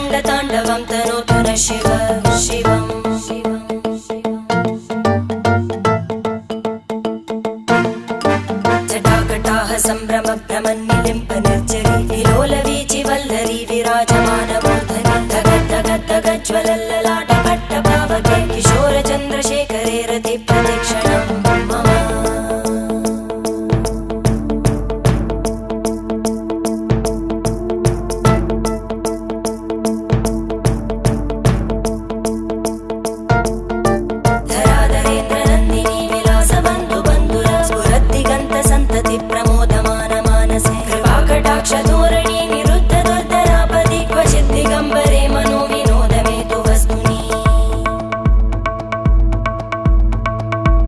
रङ्गताण्डवं तनोतु न शिव शिवम् जटाकटाः सम्भ्रमभ्रमन्निलिम्प निर्जरी विलोलवीचि वल्लरी विराजमानमूर्धनि धगज्ज्वलल्ललाटपट्टपावके किशोरचन्द्रशेखरे रतिप्रतिक्षणं मम धराधरेन्द्रनन्दिनी विलासबन्धुबन्धुरा स्फुरद्दिगन्तसन्तति प्रमोदमान मानसे कृपाकटाक्षधोरणी निरुद्धदुर्धरापदि क्वचिद्दिगम्बरे मनो